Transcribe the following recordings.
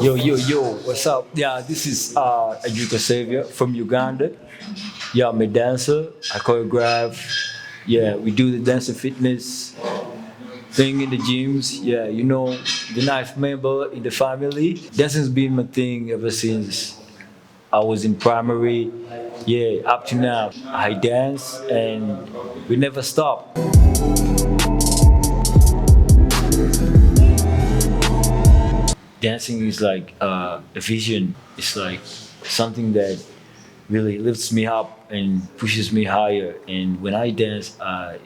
Yo, what's up? Yeah, this is Adriko Saviour from Uganda. Yeah, I'm a dancer, I choreograph. Yeah, we do the dance and fitness thing in the gyms. Yeah, the ninth member in the family. Dancing's been my thing ever since I was in primary. Yeah, up to now. I dance and we never stop. Dancing is like a vision. It's like something that really lifts me up and pushes me higher. And when I dance,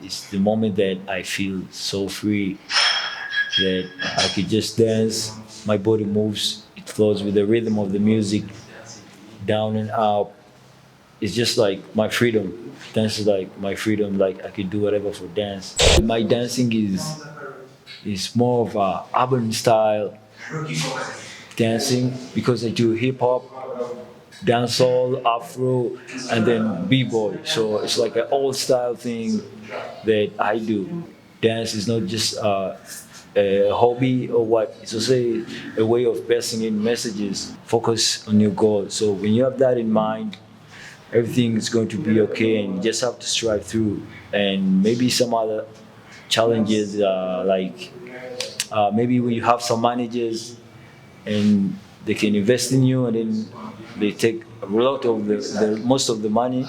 it's the moment that I feel so free that I could just dance. My body moves, it flows with the rhythm of the music, down and up. It's just like my freedom. Dance is like my freedom. Like I could do whatever for dance. My dancing is more of a urban style dancing because I do hip hop, dancehall, afro, and then b-boy. So it's like an old style thing that I do. Dance is not just a hobby or what. It's also a way of passing in messages. Focus on your goal. So when you have that in mind, everything is going to be okay, and you just have to strive through. And maybe some other challenges, maybe when you have some managers and they can invest in you and then they take a lot of the most of the money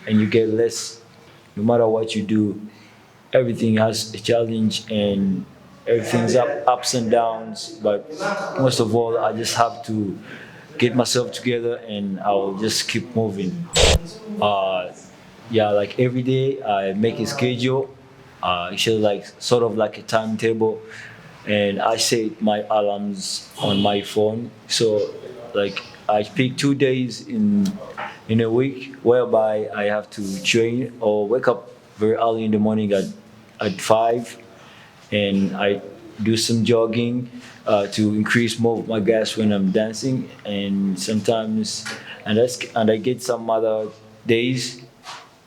and you get less. No matter what you do, everything has a challenge and everything's ups and downs, but most of all I just have to get myself together and I'll just keep moving. Yeah, like every day I make a schedule, actually like sort of like a timetable, and I set my alarms on my phone. So like I pick 2 days in a week whereby I have to train or wake up very early in the morning at 5, and I do some jogging to increase more of my gas when I'm dancing, and sometimes and I get some other days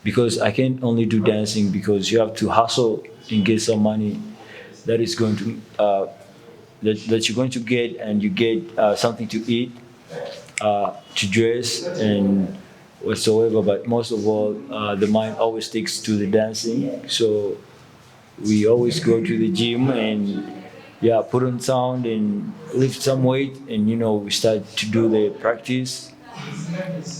because I can't only do dancing because you have to hustle and get some money that is going to that you're going to get, and you get something to eat, to dress, and whatsoever. But most of all, the mind always sticks to the dancing. So we always go to the gym and yeah, put on sound and lift some weight, and we start to do the practice.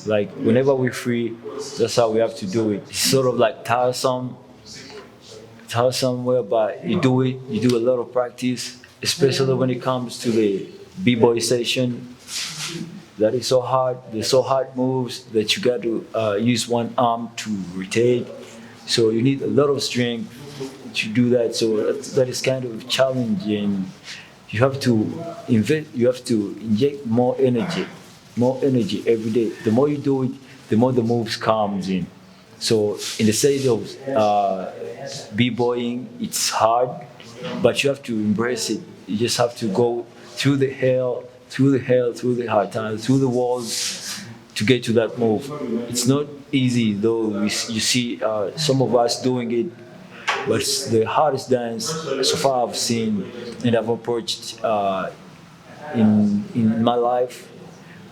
Like whenever we're free, that's how we have to do it. It's sort of like tiresome whereby you do a lot of practice, especially when it comes to the b-boy session. That is so hard. There's so hard moves that you got to use one arm to rotate. So you need a lot of strength to do that. So that is kind of challenging. You have to invest. You have to inject more energy every day. The more you do it, the more the moves comes in. So in the stage of b-boying, it's hard, but you have to embrace it. You just have to go through the hell, through the hard times, through the walls to get to that move. It's not easy though. You see some of us doing it, but it's the hardest dance so far I've seen and I've approached in my life.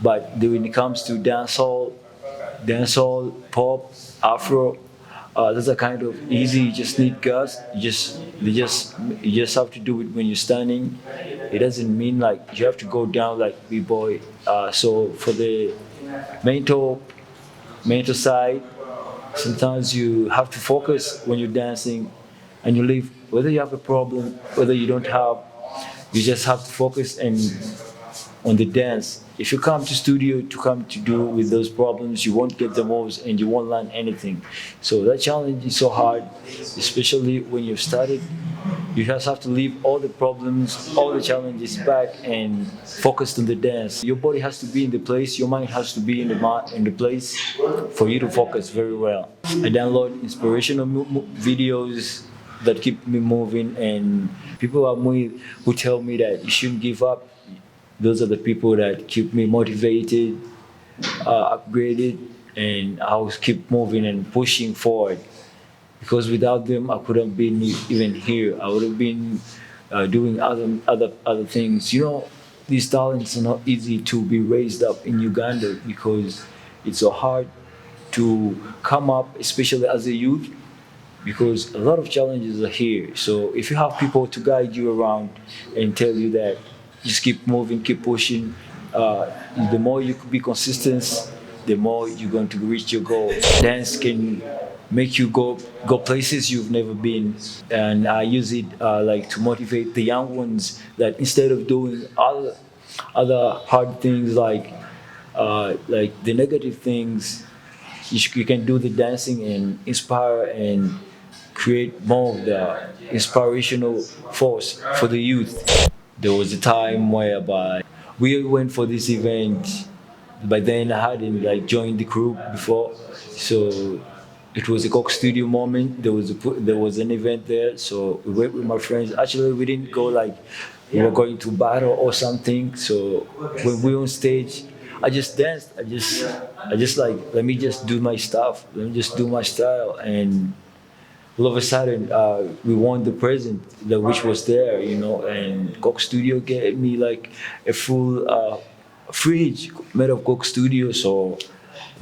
But when it comes to dancehall, pop, afro, those are kind of easy. You just need guts. You just have to do it when you're standing. It doesn't mean like you have to go down like b-boy. So for the mental mental side, sometimes you have to focus when you're dancing, and you leave whether you have a problem, whether you don't have. You just have to focus and on the dance. If you come to studio to come to do with those problems, you won't get the moves and you won't learn anything. So that challenge is so hard, especially when you've started. You just have to leave all the problems, all the challenges back and focus on the dance. Your body has to be in the place, your mind has to be in the place for you to focus very well. I download inspirational videos that keep me moving, and people are who tell me that you shouldn't give up. Those are the people that keep me motivated, upgraded, and I'll keep moving and pushing forward. Because without them, I couldn't been even here. I would have been doing other things. these talents are not easy to be raised up in Uganda because it's so hard to come up, especially as a youth, because a lot of challenges are here. So if you have people to guide you around and tell you that just keep moving, keep pushing, the more you could be consistent, the more you're going to reach your goal. Dance can make you go places you've never been, and I use it like to motivate the young ones that instead of doing other hard things like the negative things, you can do the dancing and inspire and create more of the inspirational force for the youth. There was a time whereby we went for this event. By then, I hadn't like joined the crew before, so it was a Coke Studio moment. There was an event there, so we went with my friends. Actually, we didn't go like we were going to battle or something. So when we were on stage, I just danced. I just like let me just do my stuff. Let me just do my style and all of a sudden we won the present which was there, and Coke Studio gave me like a full fridge made of Coke Studio. So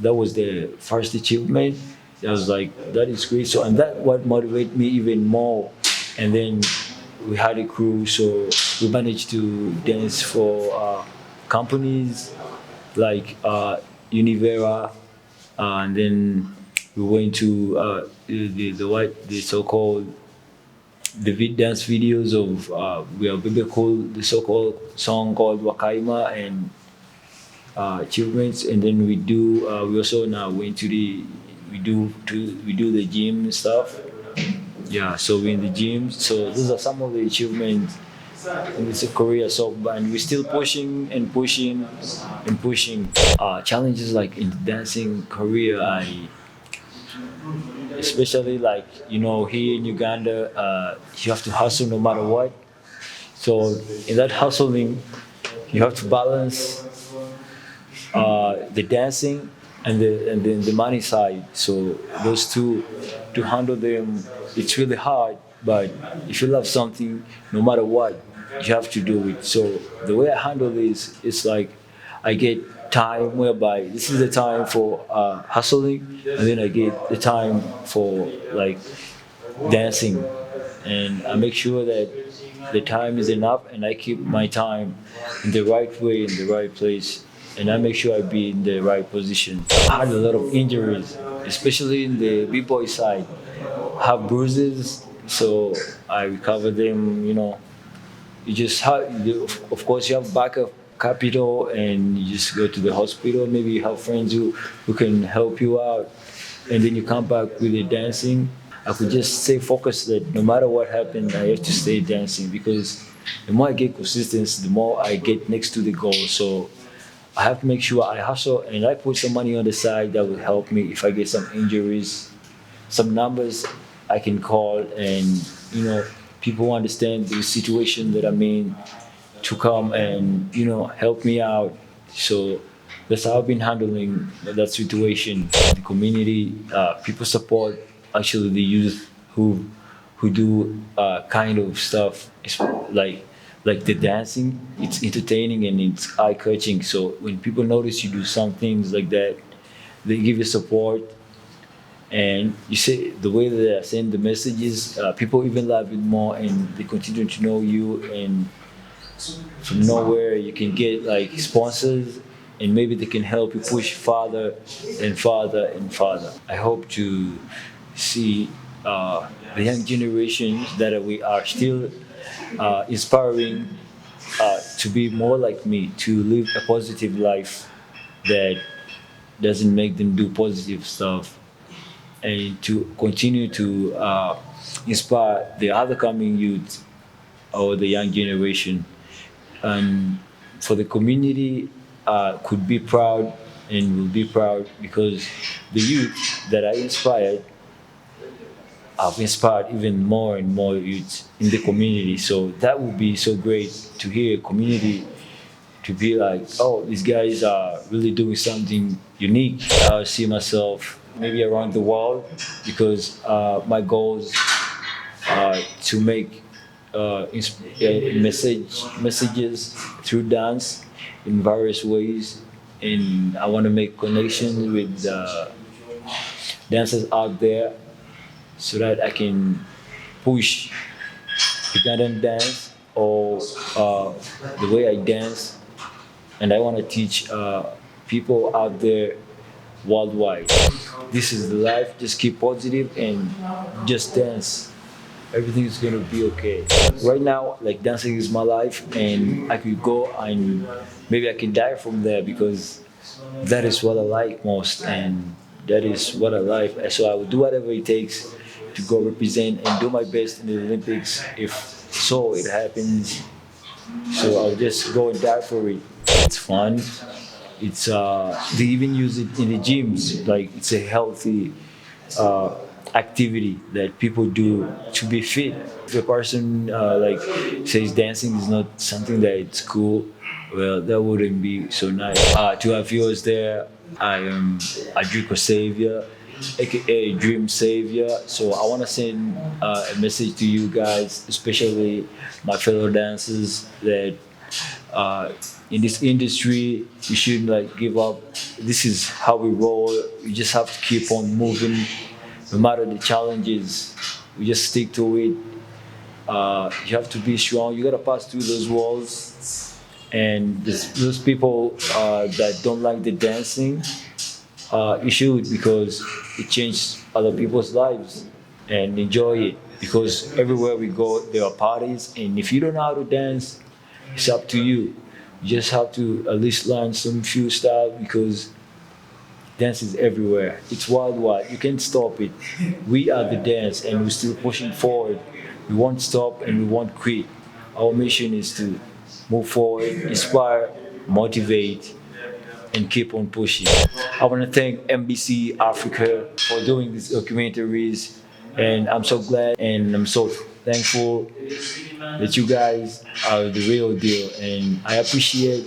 that was the first achievement. I was like, that is great. So and that what motivated me even more. And then we had a crew, so we managed to dance for companies like Univera, and then we went to the so-called dance videos of we have biblical the so-called song called Wakaima and achievements, and then we also now went to we do the gym and stuff. Yeah, so we're in the gym. So those are some of the achievements in this career. So and we're still pushing and pushing and pushing. Challenges like in the dancing career, I especially like here in Uganda, you have to hustle no matter what. So in that hustling, you have to balance the dancing and then the money side. So those two, to handle them, it's really hard. But if you love something, no matter what, you have to do it. So the way I handle this is like I get time whereby this is the time for hustling, and then I get the time for like dancing, and I make sure that the time is enough, and I keep my time in the right way, in the right place, and I make sure I be in the right position. I had a lot of injuries, especially in the b-boy side. I have bruises, so I recover them. You just have, of course, you have backup capital, and you just go to the hospital. Maybe you have friends who can help you out, and then you come back with the dancing. I could just stay focused that no matter what happened, I have to stay dancing, because the more I get consistency, the more I get next to the goal. So I have to make sure I hustle and I put some money on the side that will help me if I get some injuries, some numbers I can call, and people understand the situation that I'm in to come and help me out. So that's how I've been handling that situation. The community, people support actually the youth who do kind of stuff. It's like the dancing. It's entertaining and it's eye catching. So when people notice you do some things like that, they give you support. And you say the way that I send the messages, people even love it more, and they continue to know you. And from nowhere, you can get like sponsors, and maybe they can help you push farther and farther and farther. I hope to see the young generations that we are still inspiring to be more like me, to live a positive life that doesn't make them do positive stuff, and to continue to inspire the other coming youth or the young generation. And for the community, could be proud and will be proud, because the youth that I inspired, I've inspired even more and more youth in the community. So that would be so great to hear a community to be like, oh, these guys are really doing something unique. I see myself maybe around the world, because my goals are to make messages through dance in various ways, and I want to make connections with dancers out there so that I can push Ugandan dance or the way I dance, and I want to teach people out there worldwide. This is the life. Just keep positive and just dance. Everything is gonna be okay. Right now, like dancing is my life, and I could go and maybe I can die from there because that is what I like most, and that is what I like. So I will do whatever it takes to go represent and do my best in the Olympics if so it happens. So I'll just go and die for it. It's fun. It's they even use it in the gyms. Like it's a healthy activity that people do to be fit. If a person like says dancing is not something that it's cool, well, that wouldn't be so nice. To our viewers there, I am Adriko Saviour, aka Dream Savior. So I want to send a message to you guys, especially my fellow dancers, that uh, in this industry you shouldn't like give up. This is how we roll. You just have to keep on moving, no matter the challenges. We just stick to it. You have to be strong. You gotta pass through those walls. And those people that don't like the dancing, you should because it changed other people's lives and enjoy it. Because everywhere we go, there are parties, and if you don't know how to dance, it's up to you. You just have to at least learn some few styles because dance is everywhere. It's worldwide. You can't stop it. We are the dance, and we're still pushing forward. We won't stop and we won't quit. Our mission is to move forward, inspire, motivate, and keep on pushing. I want to thank MBC Africa for doing these documentaries, and I'm so glad and I'm so thankful that you guys are the real deal, and I appreciate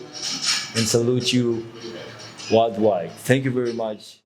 and salute you worldwide. Thank you very much.